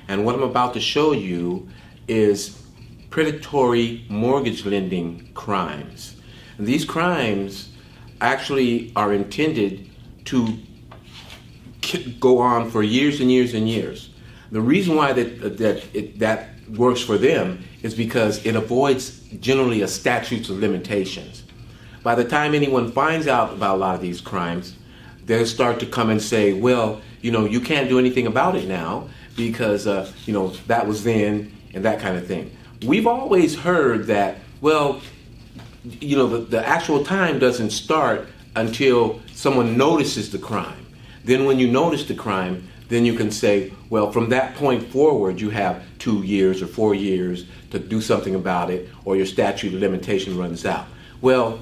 And what I'm about to show you is predatory mortgage lending crimes. And these crimes actually are intended to go on for years and years and years. The reason why that works for them is because it avoids generally a statute of limitations. By the time anyone finds out about a lot of these crimes, they'll start to come and say, well, you can't do anything about it now because, that was then and that kind of thing. We've always heard that, well, the actual time doesn't start until someone notices the crime. Then when you notice the crime, then you can say, well, from that point forward, you have 2 years or 4 years to do something about it, or your statute of limitation runs out. Well,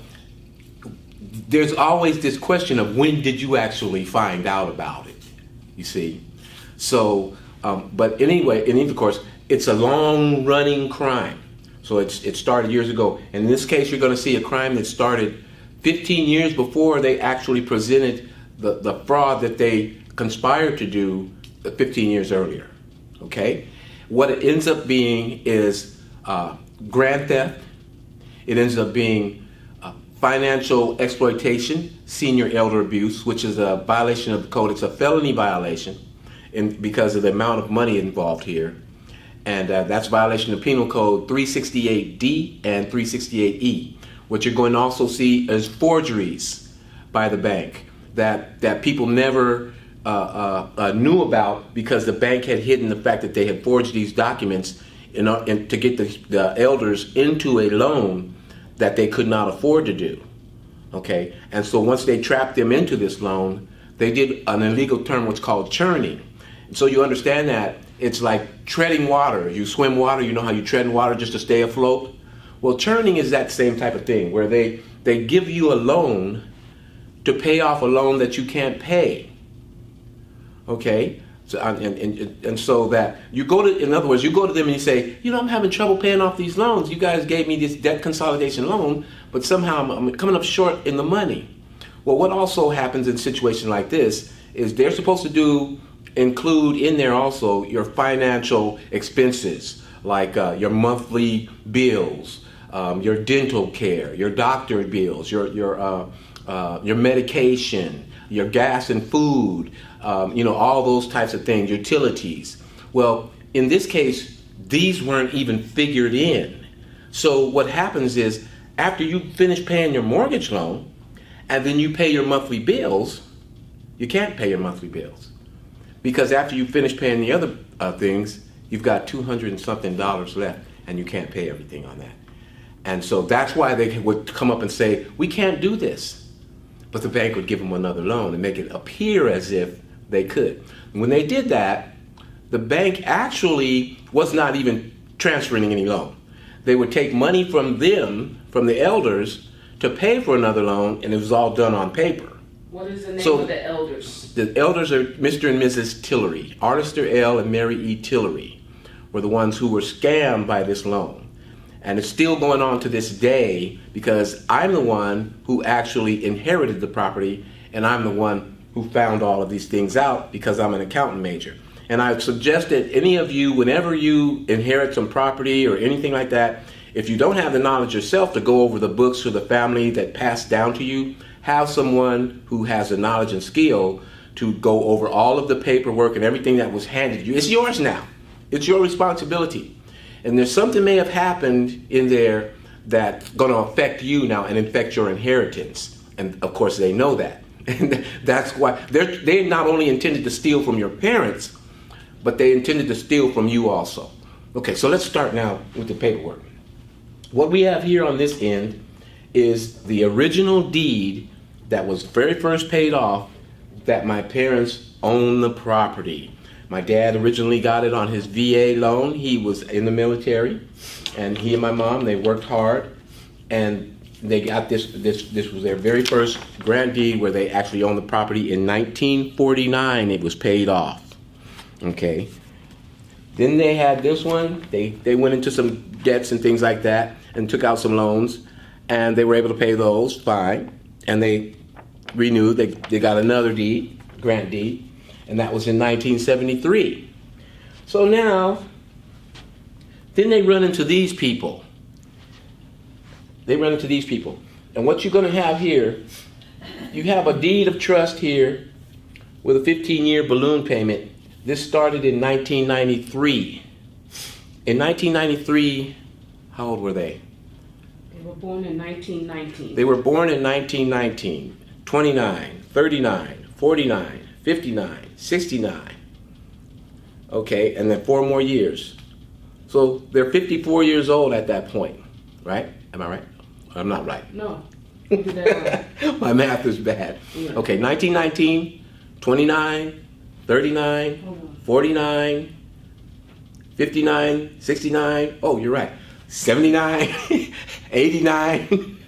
there's always this question of when did you actually find out about it, you see? So, but anyway, and of course, it's a long-running crime. So it started years ago. And in this case, you're going to see a crime that started 15 years before they actually presented the fraud that they conspired to do 15 years earlier, okay? What it ends up being is grand theft. It ends up being financial exploitation, senior elder abuse, which is a violation of the code. It's a felony violation because of the amount of money involved here. And that's violation of Penal Code 368D and 368E. What you're going to also see is forgeries by the bank that people never knew about because the bank had hidden the fact that they had forged these documents to get the elders into a loan that they could not afford to do. Okay, and so once they trapped them into this loan, they did an illegal term what's called churning. And so you understand that it's like treading water. You swim water, you know how you tread in water just to stay afloat? Well, churning is that same type of thing where they give you a loan to pay off a loan that you can't pay. Okay? So, and so that you go to, in other words, you go to them and you say, I'm having trouble paying off these loans. You guys gave me this debt consolidation loan, but somehow I'm coming up short in the money. Well, what also happens in a situation like this is they're supposed to include in there also your financial expenses, like your monthly bills, your dental care, your doctor bills, your medication, your gas and food, all those types of things, utilities. Well, in this case, these weren't even figured in. So what happens is after you finish paying your mortgage loan and then you pay your monthly bills, you can't pay your monthly bills. Because after you finish paying the other things, you've got $200 and something left and you can't pay everything on that. And so that's why they would come up and say, we can't do this. But the bank would give them another loan and make it appear as if they could. And when they did that, the bank actually was not even transferring any loan. They would take money from them, from the elders, to pay for another loan, and it was all done on paper. What is the name of the elders? The elders are Mr. and Mrs. Tillory. Arlister L. and Mary E. Tillory were the ones who were scammed by this loan. And it's still going on to this day because I'm the one who actually inherited the property, and I'm the one who found all of these things out because I'm an accountant major. And I suggest that any of you, whenever you inherit some property or anything like that, if you don't have the knowledge yourself to go over the books to the family that passed down to you, have someone who has the knowledge and skill to go over all of the paperwork and everything that was handed to you. It's yours now. It's your responsibility. And there's something may have happened in there that's going to affect you now and affect your inheritance. And of course they know that. And that's why they not only intended to steal from your parents, but they intended to steal from you also. Okay, so let's start now with the paperwork. What we have here on this end is the original deed that was very first paid off that my parents own the property. My dad originally got it on his VA loan. He was in the military, and he and my mom, they worked hard, and they got this was their very first grant deed where they actually owned the property. In 1949, it was paid off. Okay. Then they had this one. They went into some debts and things like that and took out some loans, and they were able to pay those fine. And they renewed. They got another deed, grant deed, and that was in 1973. So now, then they run into these people. They run into these people. And what you're going to have here, you have a deed of trust here with a 15-year balloon payment. This started in 1993. In 1993, how old were they? They were born in 1919. They were born in 1919. 29, 39, 49, 59, 69. Okay, and then 4 more years. So they're 54 years old at that point, right? Am I right? I'm not right. No. You did that right. My math is bad. Yeah. Okay, 1919, 29, 39, 49, 59, 69. Oh, you're right. 79, 89.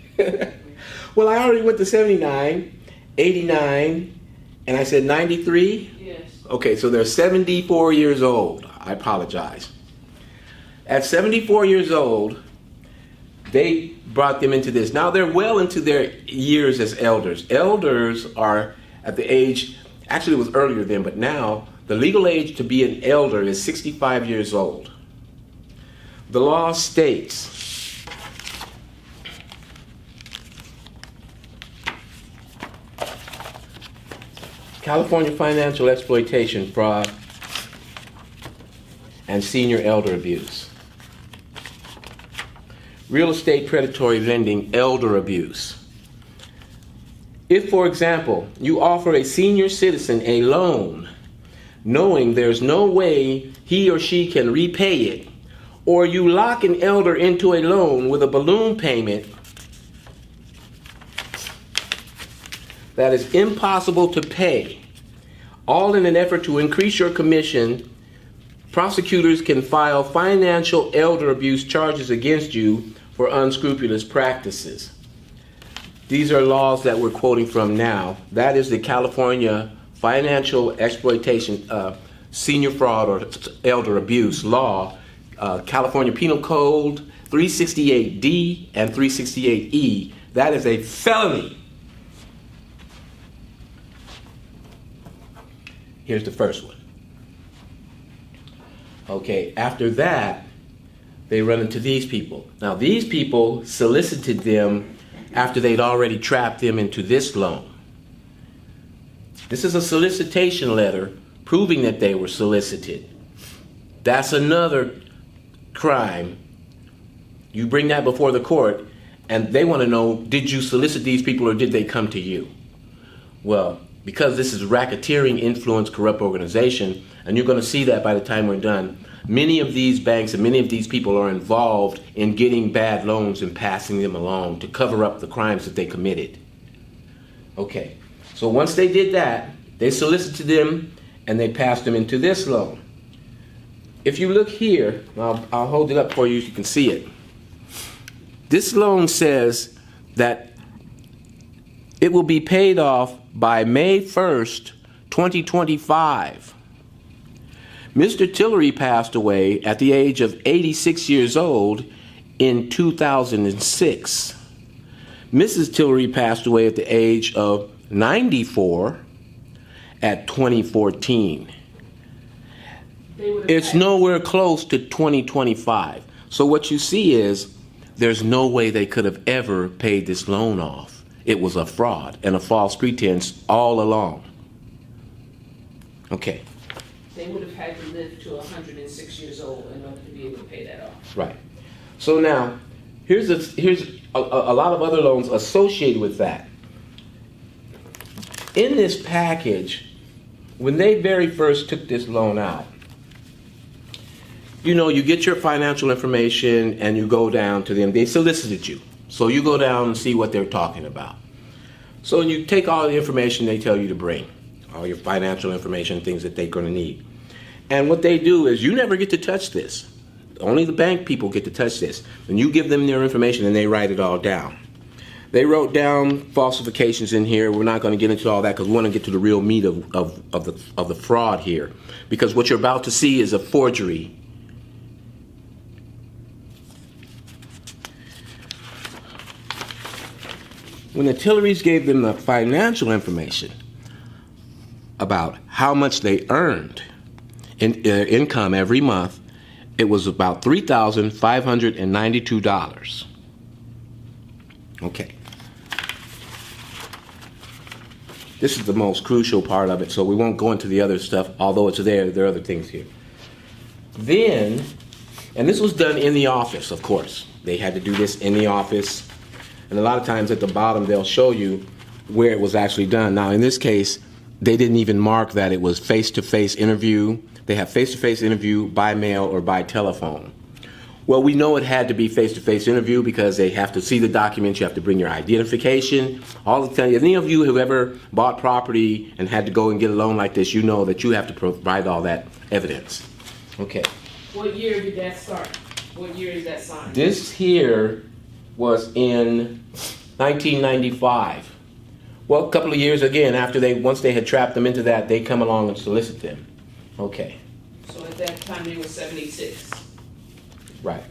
Well, I already went to 79, 89, and I said 93. Yes. Okay, so they're 74 years old. I apologize. At 74 years old, they brought them into this. Now they're well into their years as elders. Elders are at the age, actually it was earlier then, but now the legal age to be an elder is 65 years old. The law states California financial exploitation, fraud, and senior elder abuse. Real estate predatory lending, elder abuse. If, for example, you offer a senior citizen a loan, knowing there's no way he or she can repay it, or you lock an elder into a loan with a balloon payment that is impossible to pay, all in an effort to increase your commission, prosecutors can file financial elder abuse charges against you for unscrupulous practices. These are laws that we're quoting from now. That is the California Financial Exploitation, Senior Fraud or Elder Abuse Law, California Penal Code 368D and 368E. That is a felony. Here's the first one. Okay, after that, they run into these people. Now, these people solicited them after they'd already trapped them into this loan. This is a solicitation letter proving that they were solicited. That's another crime. You bring that before the court, and they want to know, did you solicit these people or did they come to you? Well, because this is racketeering, influence, corrupt organization, and you're going to see that by the time we're done, many of these banks and many of these people are involved in getting bad loans and passing them along to cover up the crimes that they committed. Okay, so once they did that, they solicited them and they passed them into this loan. If you look here, I'll hold it up for you so you can see it. This loan says that it will be paid off by May 1st, 2025. Mr. Tillory passed away at the age of 86 years old in 2006. Mrs. Tillory passed away at the age of 94 at 2014. It's nowhere close to 2025. So what you see is there's no way they could have ever paid this loan off. It was a fraud and a false pretense all along. Okay. They would have had to live to 106 years old in order to be able to pay that off. Right. So now, here's a lot of other loans associated with that. In this package, when they very first took this loan out, you know, you get your financial information and you go down to them. They solicited you. So you go down and see what they're talking about. So you take all the information they tell you to bring, all your financial information, things that they're going to need. And what they do is you never get to touch this. Only the bank people get to touch this. And you give them their information and they write it all down. They wrote down falsifications in here. We're not going to get into all that because we want to get to the real meat of the fraud here. Because what you're about to see is a forgery. When the Tillorys gave them the financial information about how much they earned income every month, it was about $3,592. Okay. This is the most crucial part of it, so we won't go into the other stuff, although it's there are other things here. Then, and this was done in the office, of course. They had to do this in the office. And a lot of times at the bottom, they'll show you where it was actually done. Now, in this case, they didn't even mark that it was face-to-face interview. They have face-to-face interview by mail or by telephone. Well, we know it had to be face-to-face interview because they have to see the documents. You have to bring your identification. All the time, any of you who ever bought property and had to go and get a loan like this, you know that you have to provide all that evidence. Okay. What year did that start? What year is that signed? This here was in 1995. Well, a couple of years again after once they had trapped them into that, they come along and solicit them. Okay. So at that time they were 76. Right.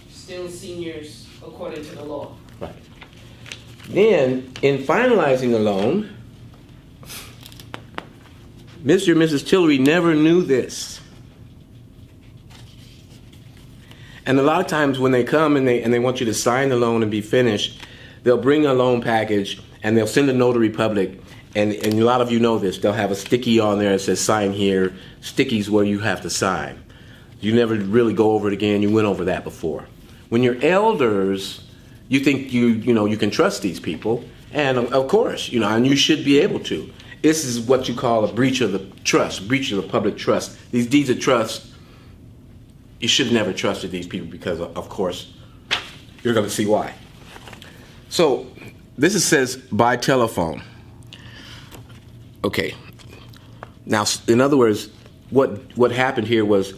Still seniors according to the law. Right. Then, in finalizing the loan, Mr. and Mrs. Tillory never knew this. And a lot of times when they come and they want you to sign the loan and be finished, they'll bring a loan package and they'll send a notary public. And a lot of you know this. They'll have a sticky on there that says sign here. Stickies where you have to sign. You never really go over it again. You went over that before. When you're elders, you think you can trust these people. And of course, and you should be able to. This is what you call a breach of the trust, breach of the public trust. These deeds of trust, you should have never trusted these people because, of course, you're going to see why. So this says by telephone. Okay. Now, in other words, what happened here was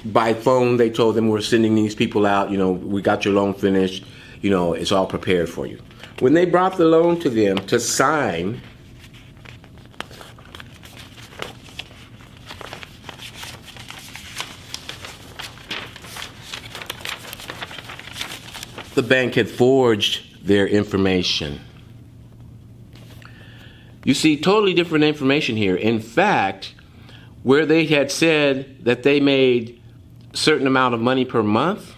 by phone they told them we're sending these people out. We got your loan finished. It's all prepared for you. When they brought the loan to them to sign, the bank had forged their information. You see, totally different information here. In fact, where they had said that they made a certain amount of money per month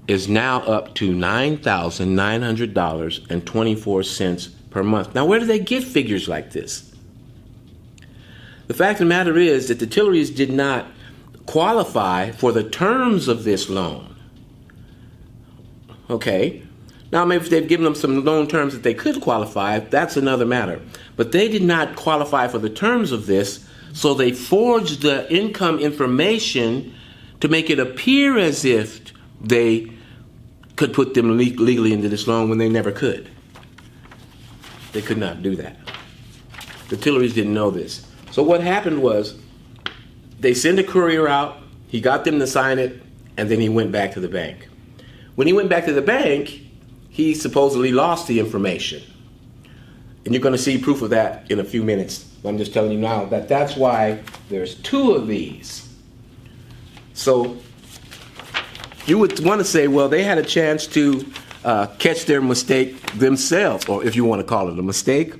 is now up to $9,900.24 per month. Now, where do they get figures like this? The fact of the matter is that the Tillorys did not qualify for the terms of this loan. Okay? Now, maybe if they've given them some loan terms that they could qualify, that's another matter. But they did not qualify for the terms of this, so they forged the income information to make it appear as if they could put them legally into this loan when they never could. They could not do that. The Tillorys didn't know this. So what happened was they sent a courier out, he got them to sign it, and then he went back to the bank. When he went back to the bank, he supposedly lost the information. And you're going to see proof of that in a few minutes. I'm just telling you now that that's why there's two of these. So you would want to say, well, they had a chance to catch their mistake themselves, or if you want to call it a mistake.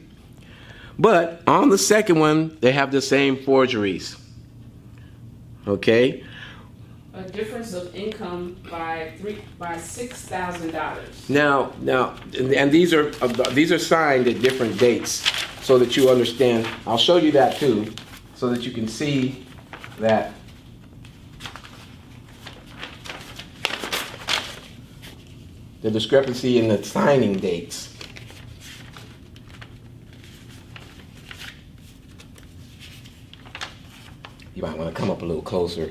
But on the second one, they have the same forgeries. Okay? A difference of income by $6,000. Now, and these are signed at different dates, so that you understand. I'll show you that too, so that you can see that the discrepancy in the signing dates. You might want to come up a little closer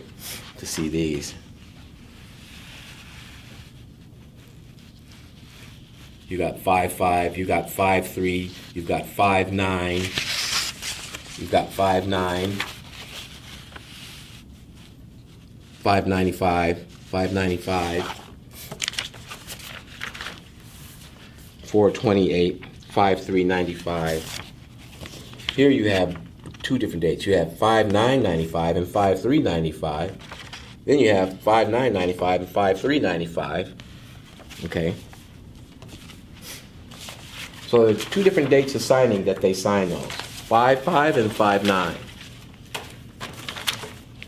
to see these. You got 5-5, you got 5-3, you've got 5-9, you've got 5-9, 595, 595, 428, 5395. Here you have two different dates. You have 5/9/95 and 5/3/95. Then you have 5/9/95 and 5/3/95. Okay. So there's two different dates of signing that they sign those. 5/5 and 5/9.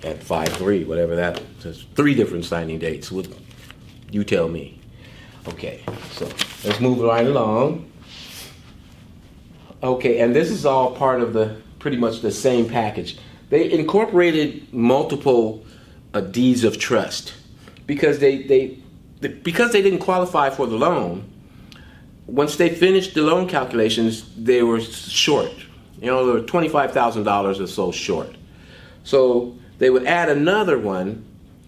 at 5/3, whatever that is. 3 different signing dates. You tell me. Okay, so let's move right along. Okay, and this is all part of the pretty much the same package. They incorporated multiple deeds of trust because they didn't qualify for the loan. Once they finished the loan calculations, they were short. They were $25,000 or so short. So they would add another one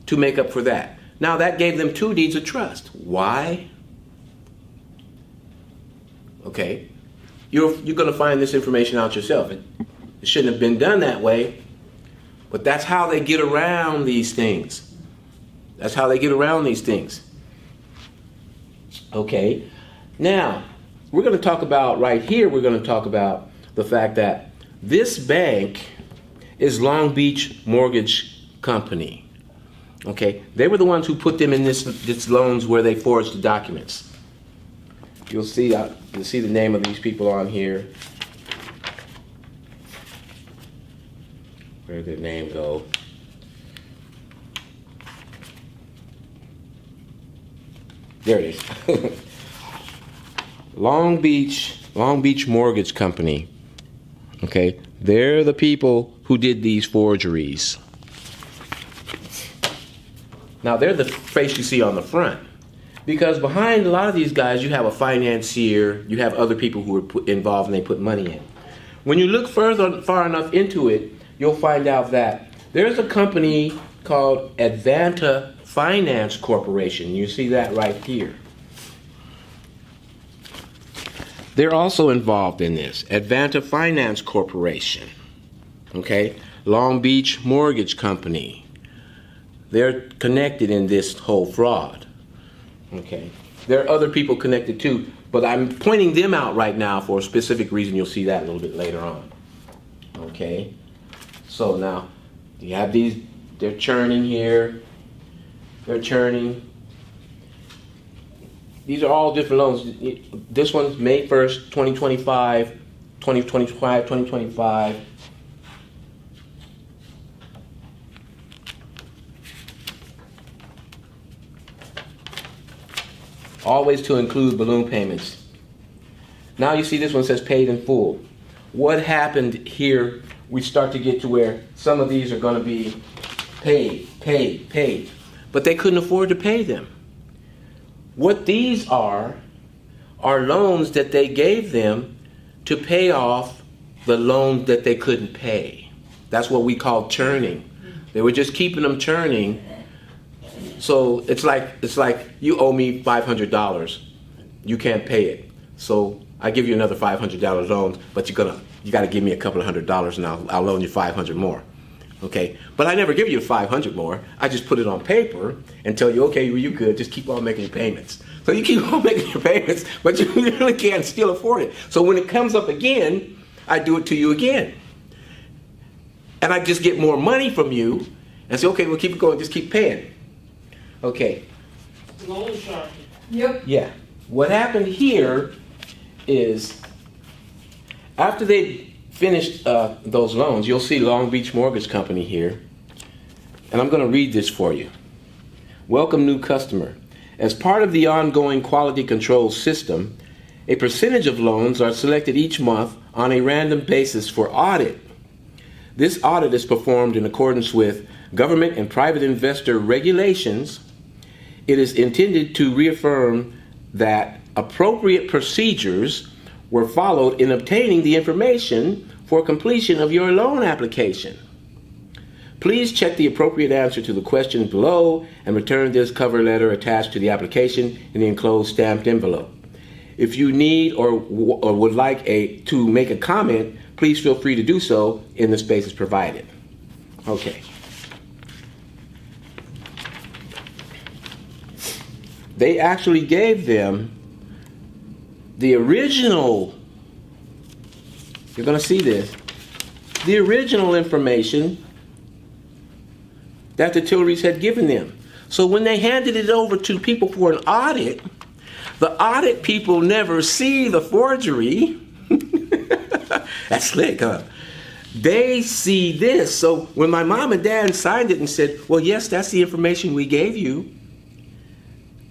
to make up for that. Now that gave them 2 deeds of trust. Why? Okay, you're going to find this information out yourself. It shouldn't have been done that way, but that's how they get around these things. That's how they get around these things. Okay, now we're going to talk about right here. We're going to talk about the fact that this bank is Long Beach Mortgage Company. Okay, they were the ones who put them in this loans where they forged the documents. You'll see the name of these people on here. Where did their name go? There it is. Long Beach Mortgage Company. Okay, they're the people who did these forgeries. Now they're the face you see on the front. Because behind a lot of these guys, you have a financier, you have other people who are involved and they put money in. When you look far enough into it, you'll find out that there's a company called Advanta Finance Corporation. You see that right here. They're also involved in this. Advanta Finance Corporation. Okay? Long Beach Mortgage Company. They're connected in this whole fraud. Okay. There are other people connected too, but I'm pointing them out right now for a specific reason. You'll see that a little bit later on. Okay. So now you have these, they're churning here. They're churning. These are all different loans. This one's May 1st, 2025, 2025, 2025. Always to include balloon payments. Now you see this one says paid in full. What happened here, we start to get to where some of these are going to be paid. But they couldn't afford to pay them. What these are loans that they gave them to pay off the loans that they couldn't pay. That's what we call churning. They were just keeping them churning. So it's like you owe me $500. You can't pay it. So I give you another $500 loan, but you got to give me a couple of $100 and I'll loan you $500 more. Okay? But I never give you $500 more. I just put it on paper and tell you, okay, well, you good. Just keep on making your payments. So you keep on making your payments, but you really can't still afford it. So when it comes up again, I do it to you again. And I just get more money from you and say, okay, we'll keep it going. Just keep paying. Okay. Loan sharking. Yep. Yeah. What happened here is after they finished those loans, you'll see Long Beach Mortgage Company here. And I'm going to read this for you. Welcome, new customer. As part of the ongoing quality control system, a percentage of loans are selected each month on a random basis for audit. This audit is performed in accordance with government and private investor regulations. It is intended to reaffirm that appropriate procedures were followed in obtaining the information for completion of your loan application. Please check the appropriate answer to the questions below and return this cover letter attached to the application in the enclosed stamped envelope. If you need or would like to make a comment, please feel free to do so in the spaces provided. Okay. They actually gave them the original, you're going to see this, the original information that the Tillorys had given them. So when they handed it over to people for an audit, the audit people never see the forgery. That's slick, huh? they see this. So when my mom and dad signed it and said, well, yes, that's the information we gave you,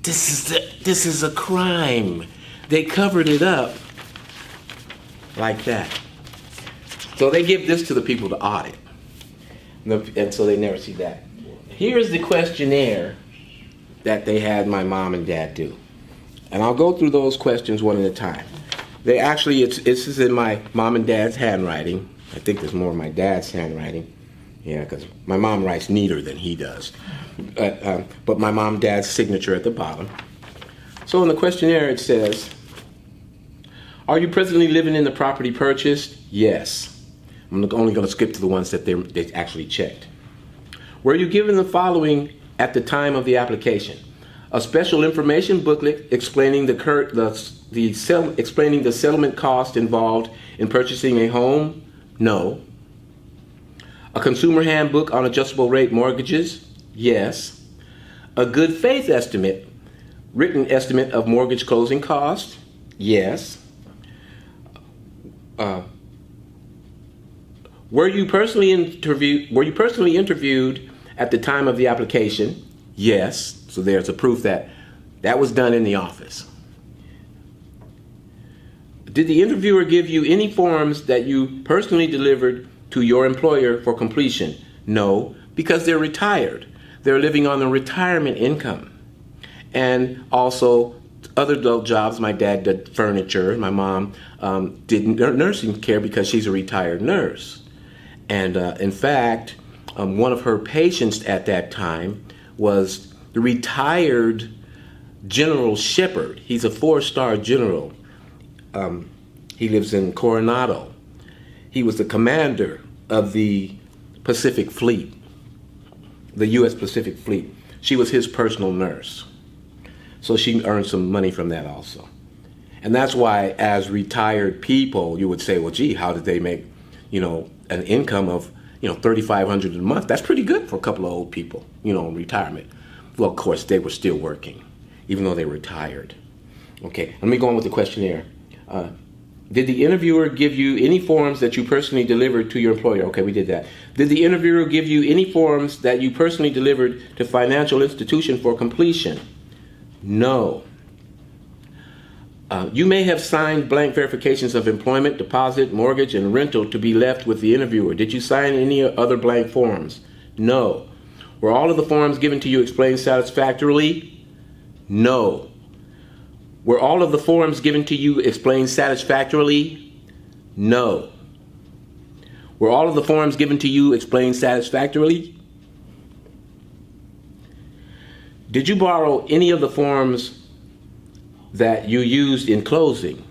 this is a crime. They covered it up like that. So they give this to the people to audit. And so they never see that. Here's the questionnaire that they had my mom and dad do. And I'll go through those questions one at a time. They actually, this is in my mom and dad's handwriting. I think there's more of my dad's handwriting. Yeah, because my mom writes neater than he does. But my mom and dad's signature at the bottom. So in the questionnaire it says, are you presently living in the property purchased? Yes. I'm only going to skip to the ones that they actually checked. Were you given the following at the time of the application? A special information booklet explaining explaining the settlement cost involved in purchasing a home? No. A consumer handbook on adjustable rate mortgages? Yes. A good faith estimate, written estimate of mortgage closing costs? Yes. Were you personally interviewed at the time of the application? Yes. So there's a proof that that was done in the office. Did the interviewer give you any forms that you personally delivered to your employer for completion? No, because they're retired. They're living on the retirement income. And also other adult jobs, my dad did furniture, my mom did nursing care because she's a retired nurse. And in fact, one of her patients at that time was the retired General Shepard. He's a 4-star general. He lives in Coronado. He was the commander of the Pacific Fleet, the U.S. Pacific Fleet. She was his personal nurse. So she earned some money from that also. And that's why as retired people, you would say, well, gee, how did they make, an income of, $3,500 a month? That's pretty good for a couple of old people, in retirement. Well, of course, they were still working, even though they were retired. Okay, let me go on with the questionnaire. Did the interviewer give you any forms that you personally delivered to your employer? Okay, we did that. Did the interviewer give you any forms that you personally delivered to financial institution for completion? No. You may have signed blank verifications of employment, deposit, mortgage, and rental to be left with the interviewer. Did you sign any other blank forms? No. Were all of the forms given to you explained satisfactorily? No. Were all of the forms given to you explained satisfactorily? No. Were all of the forms given to you explained satisfactorily? Did you borrow any of the forms that you used in closing?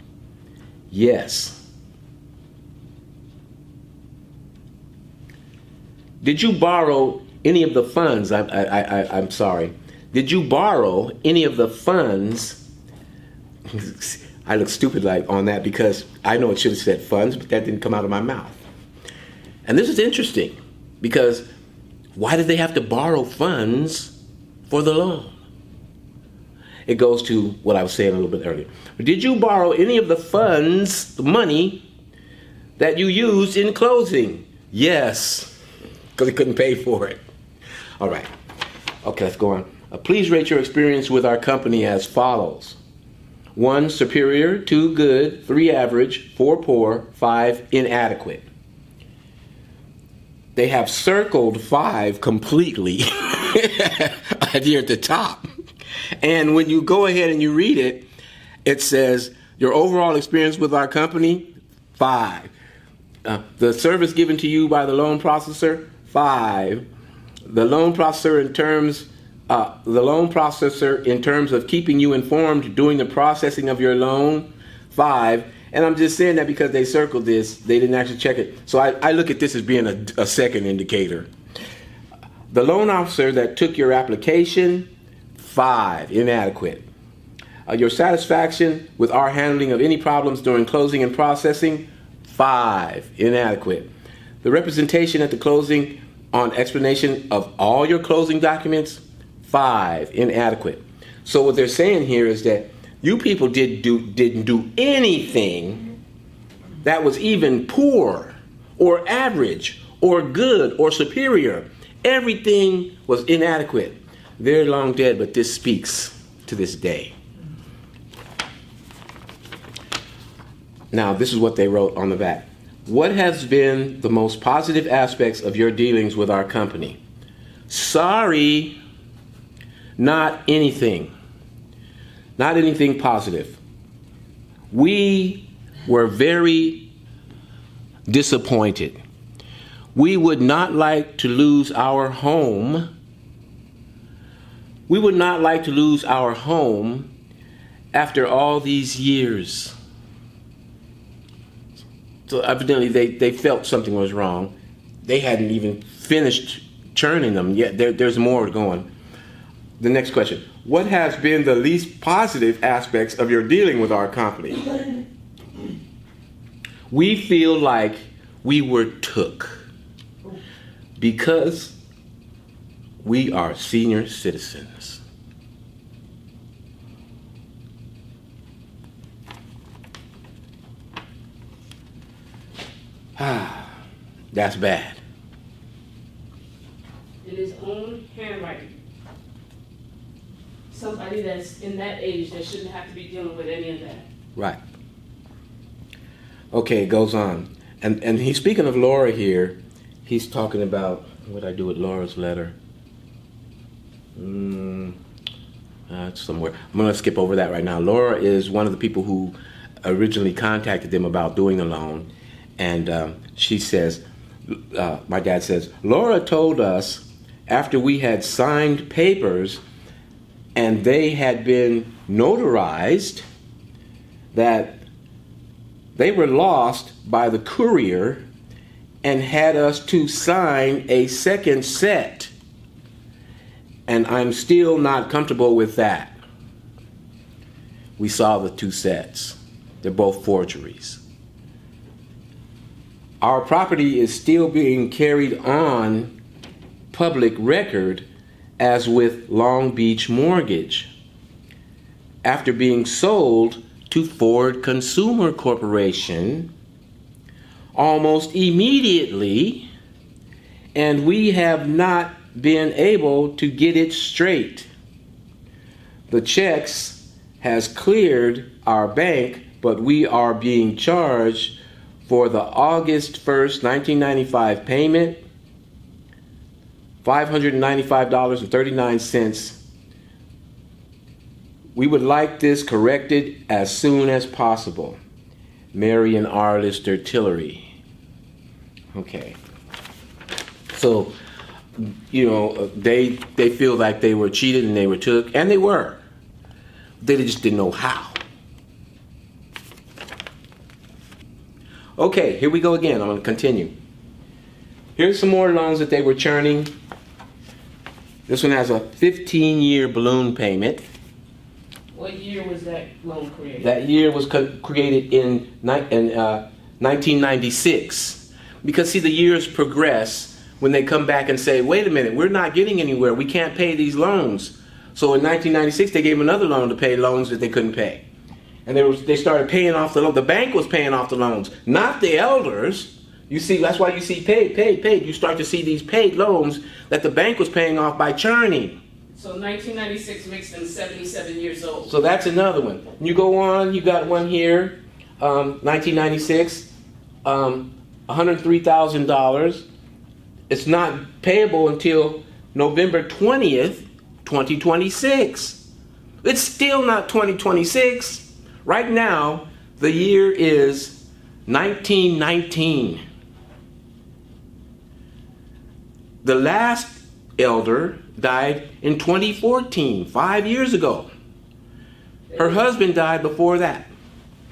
Yes. Did you borrow any of the funds? I'm sorry. Did you borrow any of the funds? I look stupid on that because I know it should have said funds, but that didn't come out of my mouth. And this is interesting because why did they have to borrow funds for the loan? It goes to what I was saying a little bit earlier. Did you borrow any of the funds, the money, that you used in closing? Yes, because they couldn't pay for it. All right. Okay, let's go on. Please rate your experience with our company as follows. 1, superior, 2, good, 3, average, 4, poor, 5, inadequate. They have circled 5 completely here at the top. And when you go ahead and you read it, it says, your overall experience with our company, 5. The service given to you by the loan processor, 5. The loan processor in terms of keeping you informed during the processing of your loan, 5. And I'm just saying that because they circled this, they didn't actually check it. So I look at this as being a second indicator. The loan officer that took your application, 5, inadequate. Your satisfaction with our handling of any problems during closing and processing, 5, inadequate. The representation at the closing on explanation of all your closing documents, 5, inadequate. So what they're saying here is that you people didn't do anything that was even poor or average or good or superior. Everything was inadequate. Very long dead, but this speaks to this day. Now, this is what they wrote on the back. What has been the most positive aspects of your dealings with our company? Sorry, not anything. Not anything positive. We were very disappointed. We would not like to lose our home. We would not like to lose our home after all these years. So evidently they felt something was wrong. They hadn't even finished churning them yet. There's more going. The next question. What has been the least positive aspects of your dealing with our company? We feel like we were took because we are senior citizens. That's bad. In his own handwriting. Somebody that's in that age that shouldn't have to be dealing with any of that. Right. Okay, it goes on. And he's speaking of Laura here. He's talking about, what did I do with Laura's letter? It's somewhere. I'm going to skip over that right now. Laura is one of the people who originally contacted them about doing the loan. And she says, my dad says, Laura told us after we had signed papers and they had been notarized that they were lost by the courier and had us to sign a second set. And I'm still not comfortable with that. We saw the two sets. They're both forgeries. Our property is still being carried on public record as with Long Beach Mortgage after being sold to Ford Consumer Corporation almost immediately, and we have not been able to get it straight. The checks has cleared our bank, but we are being charged for the August 1st, 1995 payment, $595.39. We would like this corrected as soon as possible. Mary and R. Lister Tillory. Okay. So, you know, they feel like they were cheated and they were took, and they were. They just didn't know how. Okay, here we go again. I'm going to continue. Here's some more loans that they were churning. This one has a 15-year balloon payment. What year was that loan created? That year was created in 1996. Because, see, the years progress when they come back and say, wait a minute, we're not getting anywhere. We can't pay these loans. So in 1996, they gave another loan to pay loans that they couldn't pay. And they started paying off the loan. The bank was paying off the loans, not the elders. You see, that's why you see paid. You start to see these paid loans that the bank was paying off by churning. So 1996 makes them 77 years old. So that's another one. You go on, you got one here, 1996, $103,000. It's not payable until November 20th, 2026. It's still not 2026. Right now, the year is 1919. The last elder died in 2014, 5 years ago. Her husband died before that.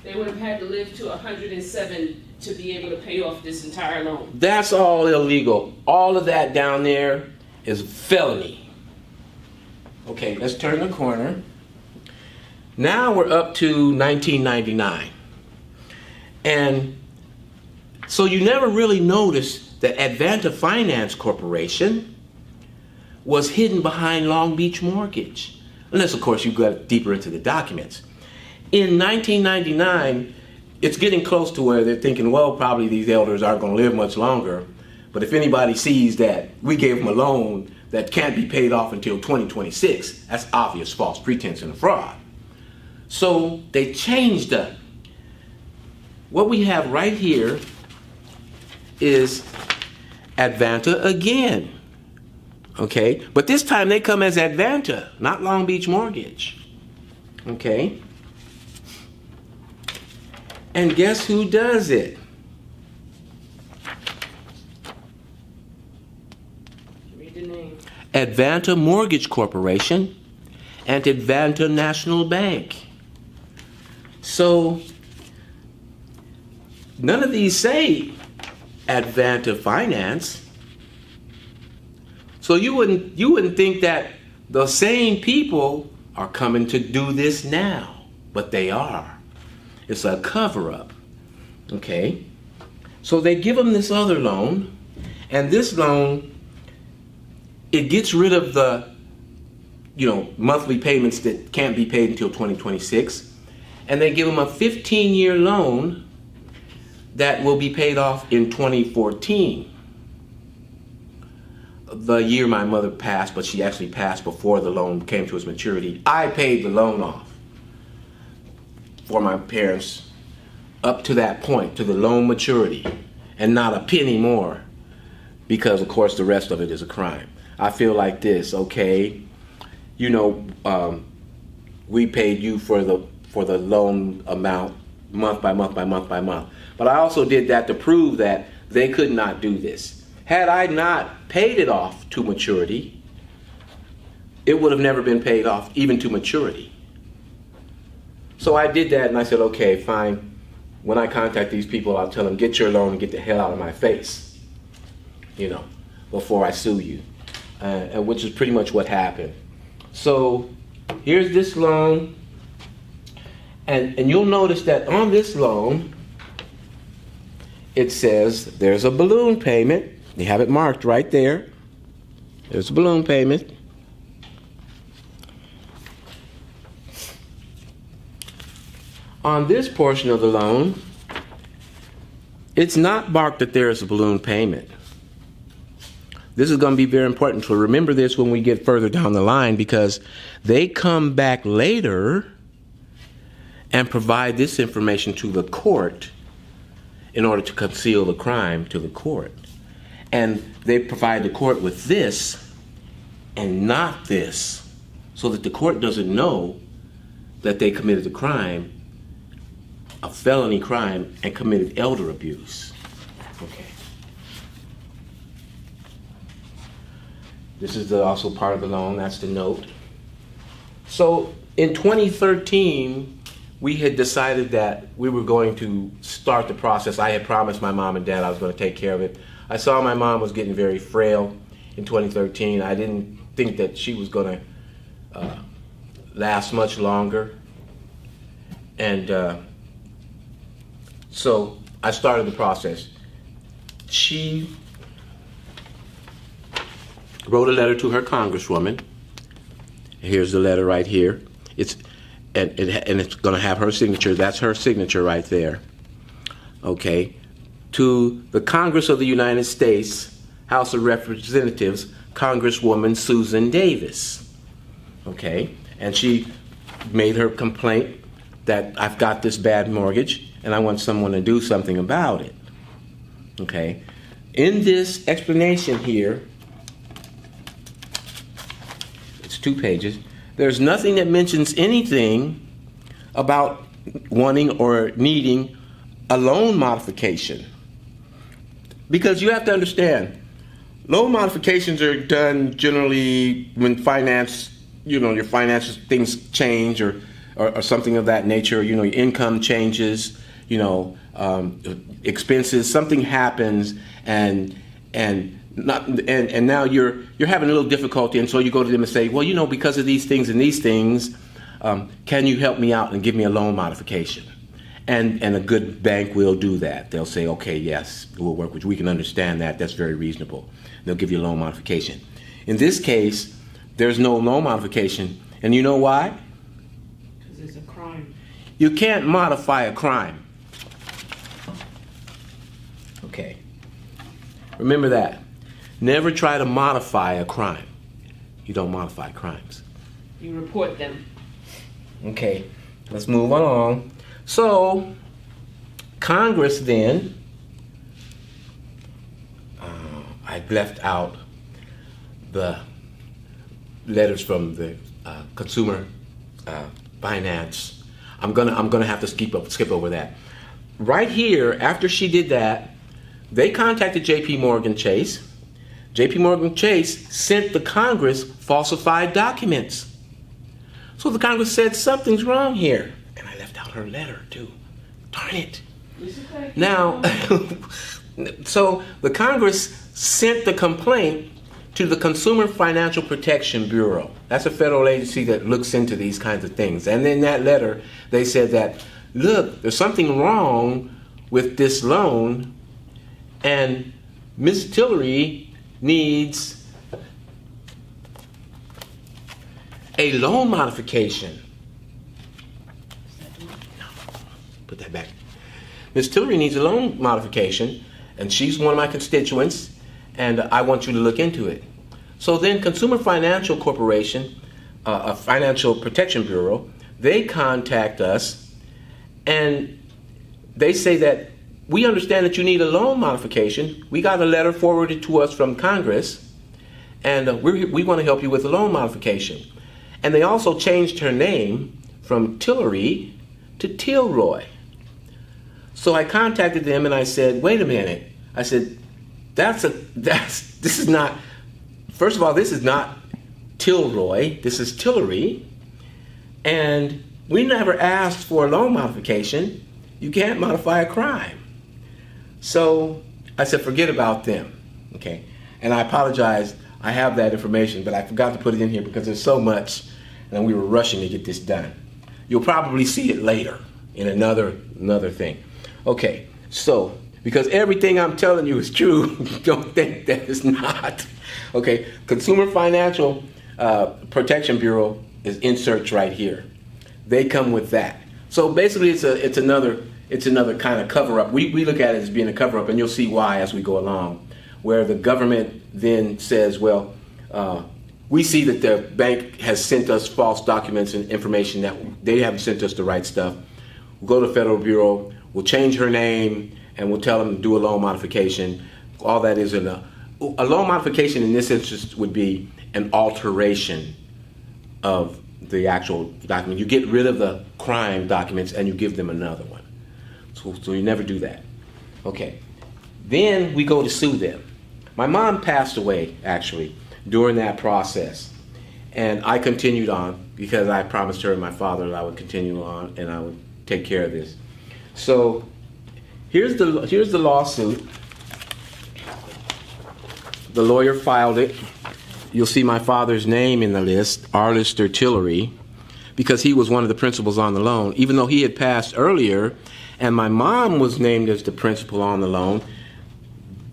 They would have had to live to 107 to be able to pay off this entire loan. That's all illegal. All of that down there is felony. Okay, let's turn the corner. Now we're up to 1999. And so you never really noticed that Advanta Finance Corporation was hidden behind Long Beach Mortgage. Unless, of course, you got deeper into the documents. In 1999, it's getting close to where they're thinking, well, probably these elders aren't going to live much longer. But if anybody sees that we gave them a loan that can't be paid off until 2026, that's obvious false pretense and a fraud. So they changed up. What we have right here is Advanta again. Okay, but this time they come as Advanta, not Long Beach Mortgage. Okay. And guess who does it? Read the name. Advanta Mortgage Corporation and Advanta National Bank. So none of these say Advanta Finance. So you wouldn't think that the same people are coming to do this now, but they are. It's a cover-up. Okay? So they give them this other loan, and this loan, it gets rid of the, monthly payments that can't be paid until 2026, and they give them a 15-year loan that will be paid off in 2014. The year my mother passed, but she actually passed before the loan came to its maturity. I paid the loan off for my parents up to that point, to the loan maturity, and not a penny more, because of course the rest of it is a crime. I feel like this, okay, we paid you for the loan amount month by month by month by month, but I also did that to prove that they could not do this. Had I not paid it off to maturity, it would have never been paid off even to maturity. So I did that, and I said, okay, fine. When I contact these people, I'll tell them, get your loan and get the hell out of my face, before I sue you, and which is pretty much what happened. So here's this loan, and you'll notice that on this loan, it says there's a balloon payment. They have it marked right there. There's a balloon payment. On this portion of the loan, it's not marked that there is a balloon payment. This is going to be very important to remember this when we get further down the line, because they come back later and provide this information to the court in order to conceal the crime to the court. And they provide the court with this and not this, so that the court doesn't know that they committed a crime, a felony crime, and committed elder abuse. Okay. This is also part of the loan. That's the note. So in 2013, we had decided that we were going to start the process. I had promised my mom and dad I was going to take care of it. I saw my mom was getting very frail in 2013. I didn't think that she was going to last much longer. And so I started the process. She wrote a letter to her congresswoman. Here's the letter right here. It's going to have her signature. That's her signature right there. Okay. To the Congress of the United States, House of Representatives, Congresswoman Susan Davis. Okay. And she made her complaint that I've got this bad mortgage and I want someone to do something about it. Okay. In this explanation here, it's 2 pages, there's nothing that mentions anything about wanting or needing a loan modification. Because you have to understand, loan modifications are done generally when your finances, things change or something of that nature. Your income changes, expenses, something happens, and now you're having a little difficulty, and so you go to them and say, well, because of these things and these things, can you help me out and give me a loan modification? And a good bank will do that. They'll say, okay, yes, we'll work with you. We can understand that. That's very reasonable. They'll give you a loan modification. In this case, there's no loan modification. And you know why? Because it's a crime. You can't modify a crime. Okay. Remember that. Never try to modify a crime. You don't modify crimes. You report them. Okay, let's move along. So, Congress then, I left out the letters from the consumer finance. I'm gonna have to skip over that. Right here, after she did that, they contacted J.P. Morgan Chase. J.P. Morgan Chase sent the Congress falsified documents. So the Congress said something's wrong here. And I left out her letter too. Darn it. Now, so the Congress sent the complaint to the Consumer Financial Protection Bureau. That's a federal agency that looks into these kinds of things. And in that letter, they said that, look, there's something wrong with this loan, and Ms. Tillory needs a loan modification. No, put that back. Ms. Tillory needs a loan modification, and she's one of my constituents, and I want you to look into it. So then Consumer Financial Corporation, a Financial Protection Bureau, they contact us, and they say that we understand that you need a loan modification. We got a letter forwarded to us from Congress, and we want to help you with the loan modification. And they also changed her name from Tillory to Tilroy. So I contacted them and I said, wait a minute. I said, this is not, first of all, this is not Tilroy, this is Tillory. And we never asked for a loan modification. You can't modify a crime. So I said, forget about them, okay? And I apologize, I have that information, but I forgot to put it in here because there's so much and we were rushing to get this done. You'll probably see it later in another thing. Okay, so, because everything I'm telling you is true, don't think that it's not. Okay, Consumer Financial Protection Bureau is in search right here. They come with that. So basically it's another kind of cover-up. We look at it as being a cover-up, and you'll see why as we go along, where the government then says, well, we see that the bank has sent us false documents and information that they haven't sent us the right stuff. We'll go to the Federal Bureau, we'll change her name, and we'll tell them to do a loan modification. All that is a loan modification in this instance would be an alteration of the actual document. You get rid of the crime documents and you give them another one. So you never do that. Okay. Then we go to sue them. My mom passed away, actually, during that process. And I continued on because I promised her and my father that I would continue on and I would take care of this. So here's the lawsuit. The lawyer filed it. You'll see my father's name in the list, Mr Tillorys, because he was one of the principals on the loan, even though he had passed earlier, and my mom was named as the principal on the loan.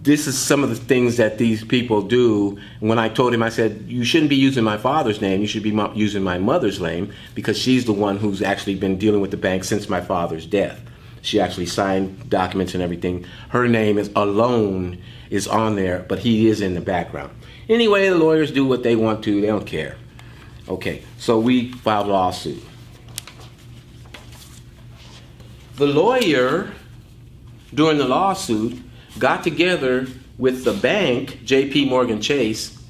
This is some of the things that these people do. When I told him, I said, you shouldn't be using my father's name, you should be using my mother's name, because she's the one who's actually been dealing with the bank since my father's death. She actually signed documents and everything. Her name alone is on there, but he is in the background. Anyway, the lawyers do what they want to, they don't care. Okay, so we filed a lawsuit. The lawyer, during the lawsuit, got together with the bank, J.P. Morgan Chase.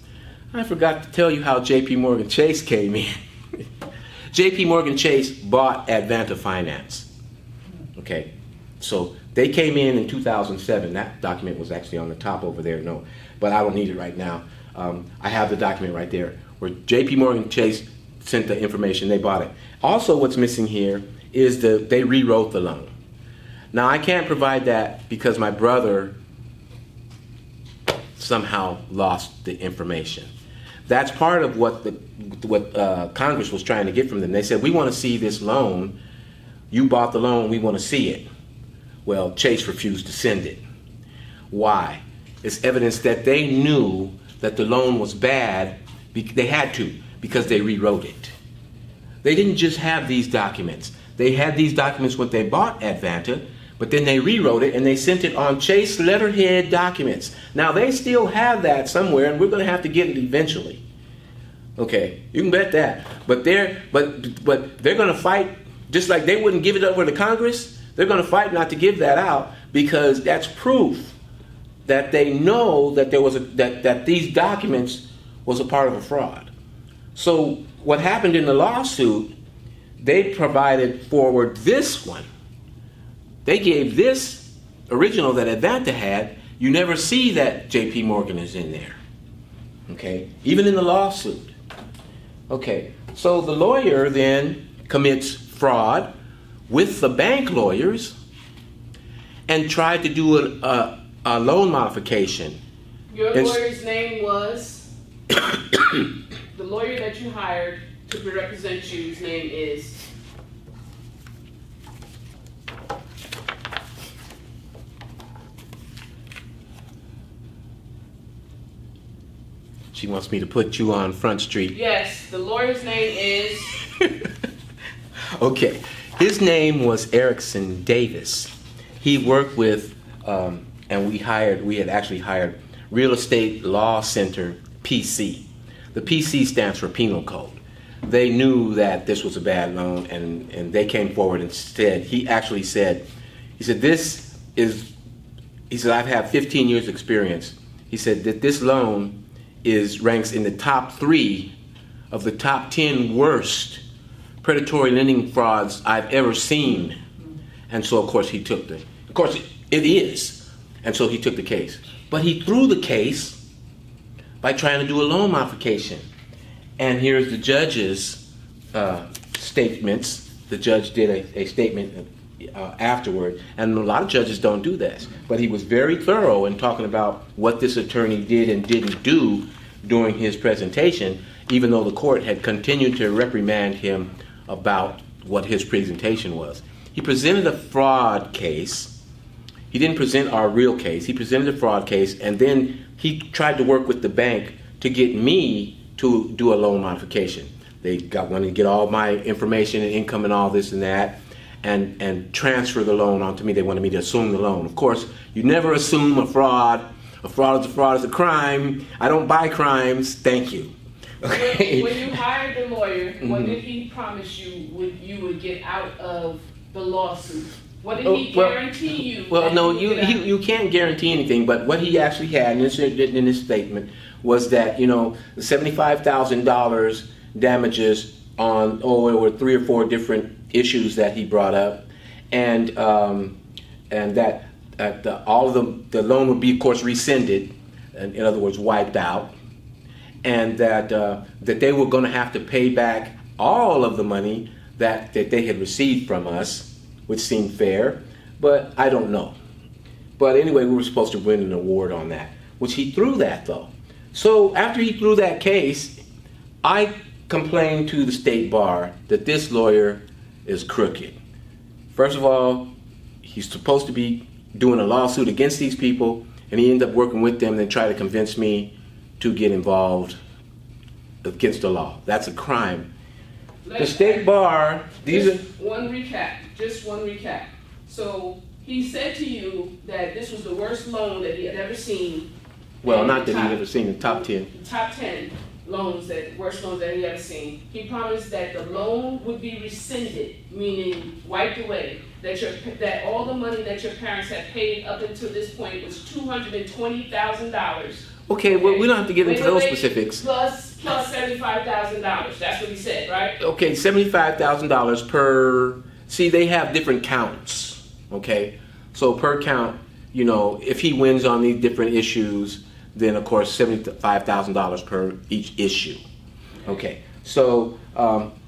I forgot to tell you how J.P. Morgan Chase came in. J.P. Morgan Chase bought Advanta Finance. Okay, so they came in 2007. That document was actually on the top over there, no, but I don't need it right now. I have the document right there where J.P. Morgan Chase sent the information, they bought it. Also what's missing here is they rewrote the loan. Now I can't provide that because my brother somehow lost the information. That's part of what Congress was trying to get from them. They said, we want to see this loan. You bought the loan, we want to see it. Well, Chase refused to send it. Why? It's evidence that they knew that the loan was bad. They had to, because they rewrote it. They didn't just have these documents. They had these documents when they bought Advanta, But then they rewrote it and they sent it on chase letterhead documents. Now they still have that somewhere, and we're going to have to get it eventually. Okay, you can bet that. But they're going to fight, just like they wouldn't give it over to Congress. They're going to fight not to give that out, because that's proof that they know that there was that these documents was a part of a fraud. So what happened in the lawsuit, they provided forward this one. They gave this original that Advanta had. You never see that J.P. Morgan is in there. Okay, even in the lawsuit. Okay, so the lawyer then commits fraud with the bank lawyers and tried to do a loan modification. Your lawyer's name was? The lawyer that you hired to represent you's name is? She wants me to put you on Front Street. Yes, the lawyer's name is? Okay, his name was Erickson Davis. He worked with, and we had actually hired Real Estate Law Center, PC. The PC stands for Penal Code. They knew that this was a bad loan, and they came forward and said, he said, I've had 15 years experience. He said that this loan ranks in the top 3 of the top 10 worst predatory lending frauds I've ever seen. And so, of course, it is. And so he took the case. But he threw the case by trying to do a loan modification. And here's the judge's statements. The judge did a statement afterward. And a lot of judges don't do this. But he was very thorough in talking about what this attorney did and didn't do during his presentation, even though the court had continued to reprimand him about what his presentation was. He presented a fraud case. He didn't present our real case. He presented a fraud case, and then he tried to work with the bank to get me to do a loan modification. They wanted to get all my information and income and all this and that, and transfer the loan onto me. They wanted me to assume the loan. Of course, you never assume a fraud. A fraud is a fraud is a crime. I don't buy crimes. Thank you. Okay. When you hired the lawyer, what did he promise you would get out of the lawsuit? What did he guarantee you? Well, no, you can't guarantee anything. But what he actually had in his statement was that, the $75,000 damages on it were 3 or 4 different issues that he brought up, and that all of the loan would be, of course, rescinded, in other words, wiped out, and that they were going to have to pay back all of the money that they had received from us, which seemed fair, but I don't know. But anyway, we were supposed to win an award on that, which he threw that, though. So after he threw that case, I complained to the state bar that this lawyer is crooked. First of all, he's supposed to be doing a lawsuit against these people, and he ended up working with them and try to convince me to get involved against the law. That's a crime. The state bar, just one recap. So he said to you that this was the worst loan that he had ever seen. Well, not that he had ever seen, the top 10. Top 10 worst loans that he ever seen. He promised that the loan would be rescinded, meaning wiped away. That all the money that your parents had paid up until this point was $220,000. Okay, well, we don't have to get into those specifics. Plus $75,000. That's what he said, right? Okay, $75,000 per. See, they have different counts. Okay, so per count, if he wins on these different issues, then of course $75,000 per each issue. Okay, so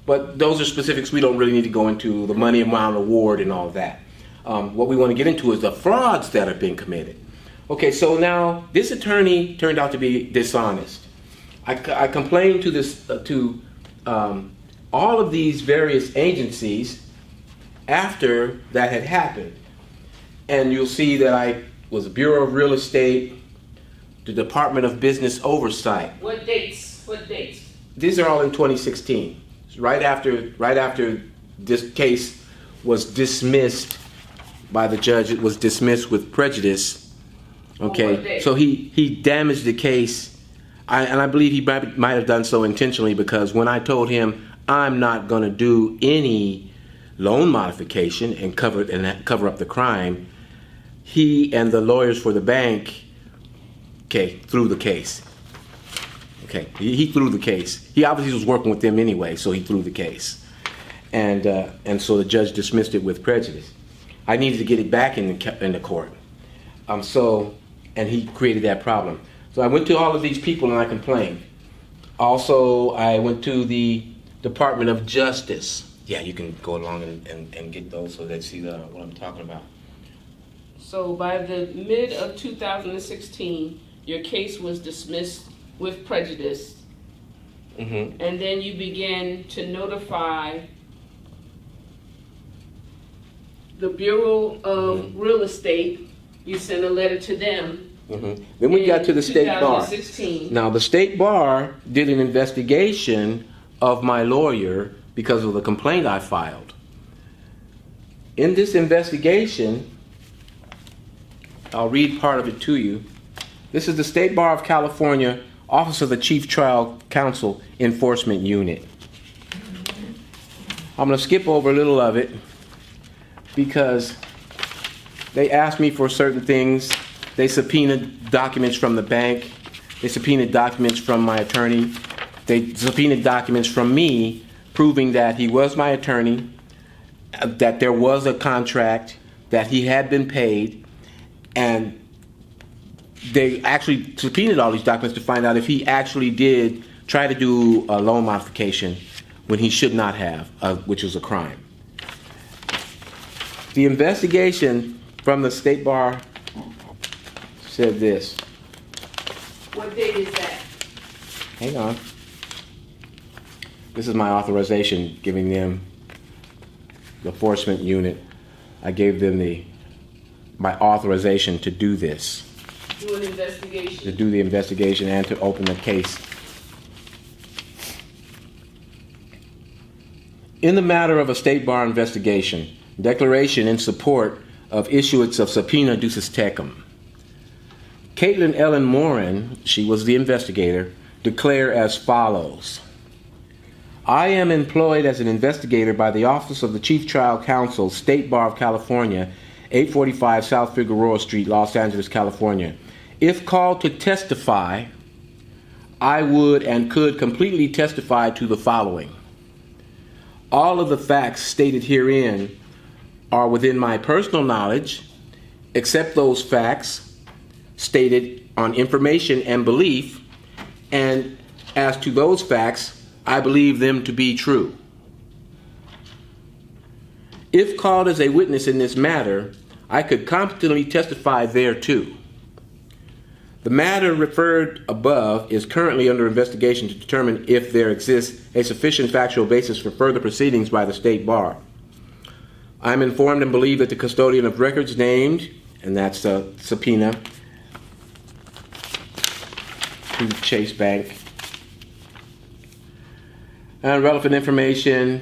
but those are specifics we don't really need to go into, the money amount award and all of that. What we want to get into is the frauds that have been committed. Okay, so now this attorney turned out to be dishonest. I complained to all of these various agencies after that had happened, and you'll see that I was the Bureau of Real Estate, the Department of Business Oversight. What dates? These are all in 2016. Right after this case was dismissed by the judge. It was dismissed with prejudice. Okay, so he damaged the case, and I believe he might have done so intentionally, because when I told him I'm not going to do any loan modification and cover up the crime, he and the lawyers for the bank, threw the case. Okay, he threw the case. He obviously was working with them anyway, so he threw the case, and so the judge dismissed it with prejudice. I needed to get it back in the court, and he created that problem. So I went to all of these people and I complained. Also, I went to the Department of Justice. Yeah, you can go along and get those so they see what I'm talking about. So by the mid of 2016, your case was dismissed with prejudice. Mm-hmm. And then you began to notify the Bureau of Real Estate. You sent a letter to them. Mm-hmm. Then we got to the State Bar. Now, the State Bar did an investigation of my lawyer because of the complaint I filed. In this investigation, I'll read part of it to you. This is the State Bar of California, Office of the Chief Trial Counsel Enforcement Unit. I'm going to skip over a little of it because they asked me for certain things. They subpoenaed documents from the bank. They subpoenaed documents from my attorney. They subpoenaed documents from me proving that he was my attorney, that there was a contract, that he had been paid, and they actually subpoenaed all these documents to find out if he actually did try to do a loan modification when he should not have, which was a crime. The investigation from the State Bar said this. What date is that? Hang on. This is my authorization giving them the enforcement unit. I gave them my authorization to do this. Do an investigation. To do the investigation and to open the case. In the matter of a State Bar investigation, declaration in support of issuance of subpoena ducis tecum. Caitlin Ellen Morin, she was the investigator, declare as follows. I am employed as an investigator by the Office of the Chief Trial Counsel, State Bar of California, 845 South Figueroa Street, Los Angeles, California. If called to testify, I would and could completely testify to the following. All of the facts stated herein are within my personal knowledge, except those facts stated on information and belief, and as to those facts, I believe them to be true. If called as a witness in this matter, I could competently testify thereto. The matter referred above is currently under investigation to determine if there exists a sufficient factual basis for further proceedings by the State Bar. I am informed and believe that the custodian of records named, and that's a subpoena to Chase Bank, and relevant information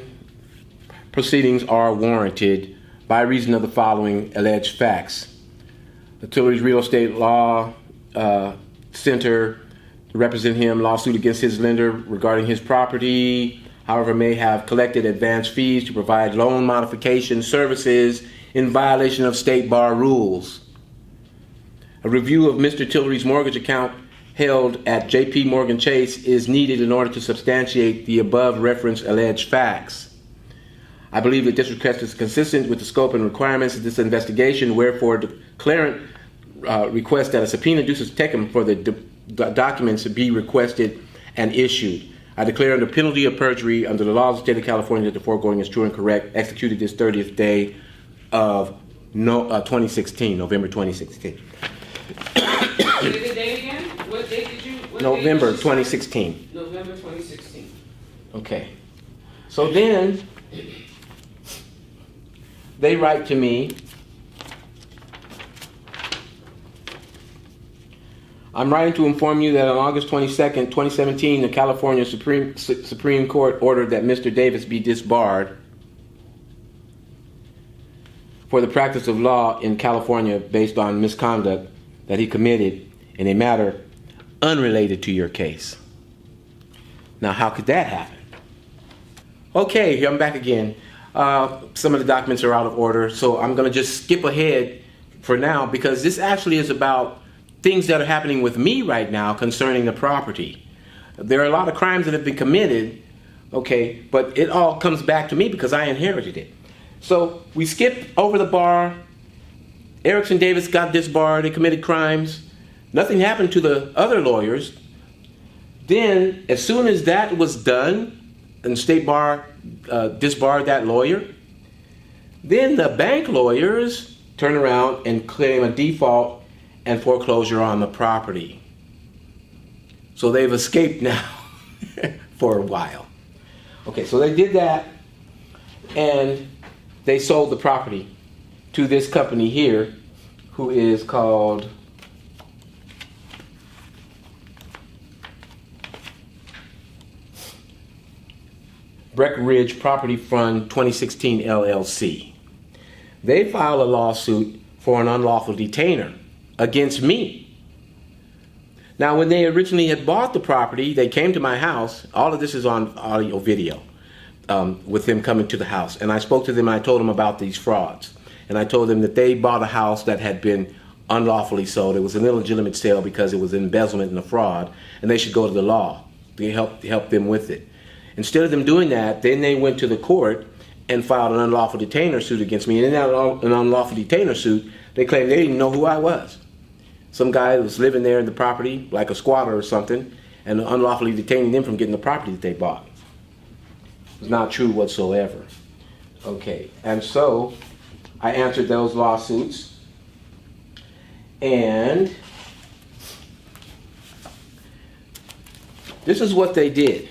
proceedings are warranted by reason of the following alleged facts. The Tillory's Real Estate Law Center to represent him, lawsuit against his lender regarding his property, however, may have collected advance fees to provide loan modification services in violation of State Bar rules. A review of Mr. Tillory's mortgage account held at J.P. Morgan Chase is needed in order to substantiate the above referenced alleged facts. I believe that this request is consistent with the scope and requirements of this investigation, wherefore the declarant requests that a subpoena ducis tecum for the documents be requested and issued. I declare under penalty of perjury under the laws of the state of California that the foregoing is true and correct, executed this 30th day of 2016, November 2016. Say the date again? What date did you? November 2016. November 2016. Okay. So then they write to me. I'm writing to inform you that on August 22nd, 2017, the California Supreme Court ordered that Mr. Davis be disbarred for the practice of law in California based on misconduct that he committed in a matter unrelated to your case. Now, how could that happen? Okay, here I'm back again. Some of the documents are out of order, so I'm going to just skip ahead for now because this actually is about things that are happening with me right now concerning the property. There are a lot of crimes that have been committed, okay, but it all comes back to me because I inherited it. So we skip over the bar. Erickson Davis got disbarred. They committed crimes. Nothing happened to the other lawyers. Then, as soon as that was done, and State Bar disbarred that lawyer, then the bank lawyers turn around and claim a default and foreclosure on the property. So they've escaped now for a while. Okay, so they did that, and they sold the property to this company here, who is called Breckenridge Property Fund 2016 LLC. They filed a lawsuit for an unlawful detainer against me. Now, when they originally had bought the property, they came to my house. All of this is on audio video with them coming to the house. And I spoke to them and I told them about these frauds. And I told them that they bought a house that had been unlawfully sold. It was an illegitimate sale because it was embezzlement and a fraud, and they should go to the law. They help them with it. Instead of them doing that, then they went to the court and filed an unlawful detainer suit against me. And in that an unlawful detainer suit, they claimed they didn't know who I was. Some guy was living there in the property, like a squatter or something, and unlawfully detaining them from getting the property that they bought. It's not true whatsoever. Okay, and so I answered those lawsuits, and this is what they did.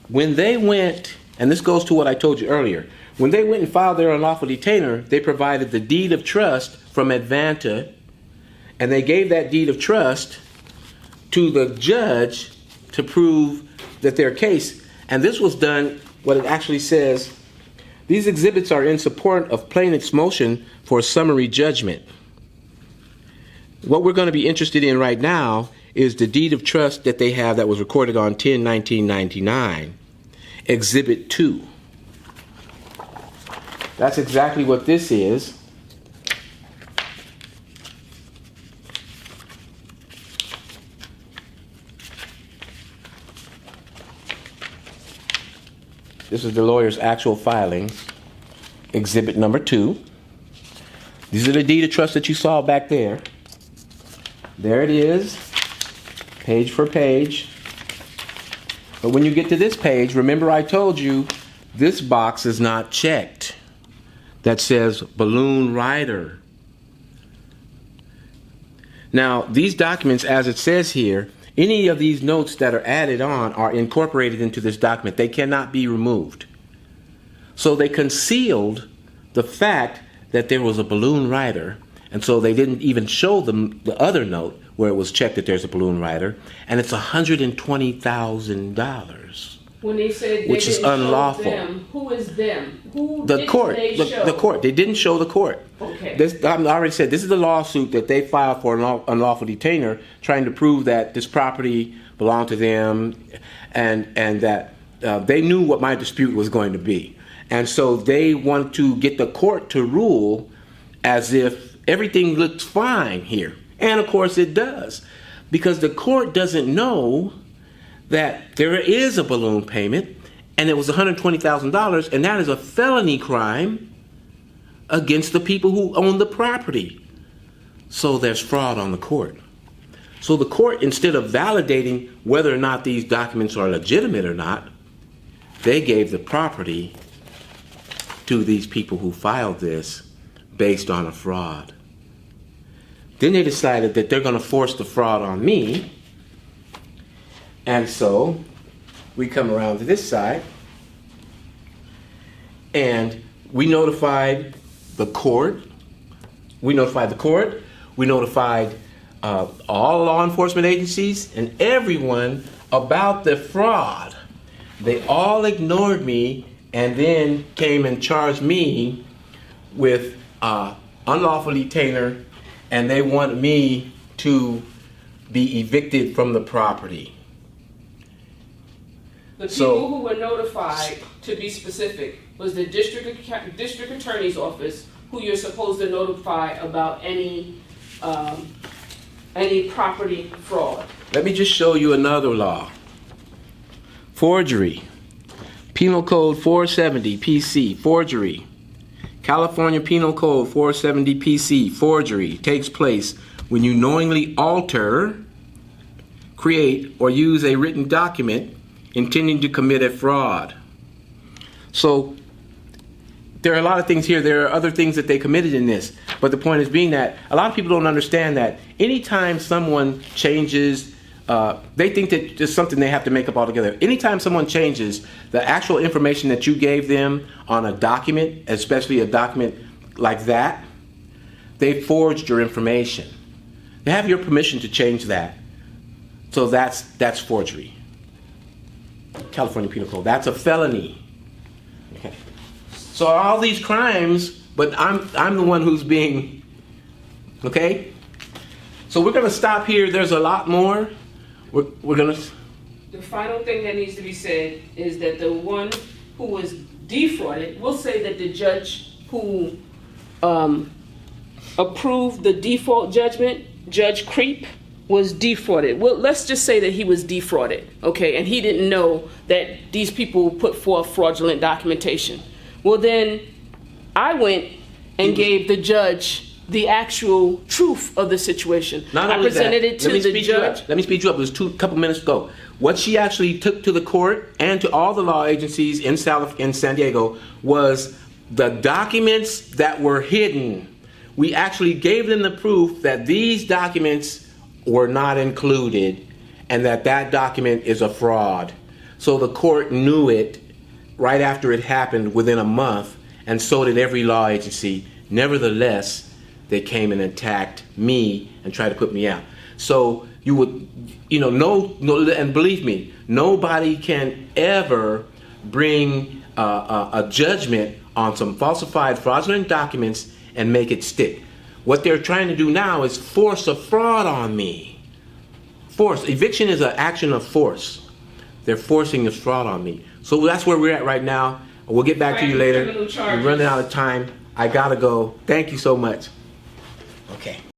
When they went, and this goes to what I told you earlier, when they went and filed their unlawful detainer, they provided the deed of trust from Advanta, and they gave that deed of trust to the judge to prove that their case, and this was done, what it actually says, these exhibits are in support of plaintiff's motion for summary judgment. What we're going to be interested in right now is the deed of trust that they have that was recorded on 10/1999, Exhibit 2. That's exactly what this is. This is the lawyer's actual filings, Exhibit number 2. These are the deed of trust that you saw back there. There it is, page for page. But when you get to this page, remember I told you this box is not checked. That says balloon rider. Now, these documents, as it says here, any of these notes that are added on are incorporated into this document. They cannot be removed. So they concealed the fact that there was a balloon rider, and so they didn't even show them the other note where it was checked that there's a balloon rider, and it's $120,000. When they said they which is unlawful. Them, who is them? Who the court. The court. They didn't show the court. Okay. I already said this is the lawsuit that they filed for an unlawful detainer, trying to prove that this property belonged to them, and that they knew what my dispute was going to be, and so they want to get the court to rule as if everything looks fine here, and of course it does, because the court doesn't know that there is a balloon payment, and it was $120,000, and that is a felony crime against the people who own the property. So there's fraud on the court. So the court, instead of validating whether or not these documents are legitimate or not, they gave the property to these people who filed this based on a fraud. Then they decided that they're going to force the fraud on me. And so we come around to this side, and we notified the court. We notified all law enforcement agencies and everyone about the fraud. They all ignored me and then came and charged me with unlawful detainer, and they want me to be evicted from the property. The people who were notified, to be specific, was the district attorney's office, who you're supposed to notify about any property fraud. Let me just show you another law. Forgery. Penal Code 470 PC, forgery. California Penal Code 470 PC, forgery takes place when you knowingly alter, create, or use a written document intending to commit a fraud. So there are a lot of things here. There are other things that they committed in this. But the point is being that a lot of people don't understand that anytime someone changes, they think that it's something they have to make up altogether. Anytime someone changes the actual information that you gave them on a document, especially a document like that, they forged your information. They have your permission to change that. So that's forgery. California Penal Code. That's a felony. Okay. So all these crimes, but I'm the one who's being, okay? So we're going to stop here. There's a lot more. We're going to... The final thing that needs to be said is that the one who was defrauded, we'll say that the judge who approved the default judgment, Judge Creep, was defrauded. Well, let's just say that he was defrauded, okay, and he didn't know that these people put forth fraudulent documentation. Well, then I went and gave the judge the actual truth of the situation. I presented it to the judge. Let me speed you up. It was a couple minutes ago. What she actually took to the court and to all the law agencies in San Diego was the documents that were hidden. We actually gave them the proof that these documents were not included and that document is a fraud. So the court knew it right after it happened within a month, and so did every law agency. Nevertheless, they came and attacked me and tried to put me out. So you would, no, and believe me, nobody can ever bring a judgment on some falsified, fraudulent documents and make it stick. What they're trying to do now is force a fraud on me. Force. Eviction is an action of force. They're forcing this fraud on me. So that's where we're at right now. We'll get back to you later. We're running out of time. I gotta go. Thank you so much. Okay.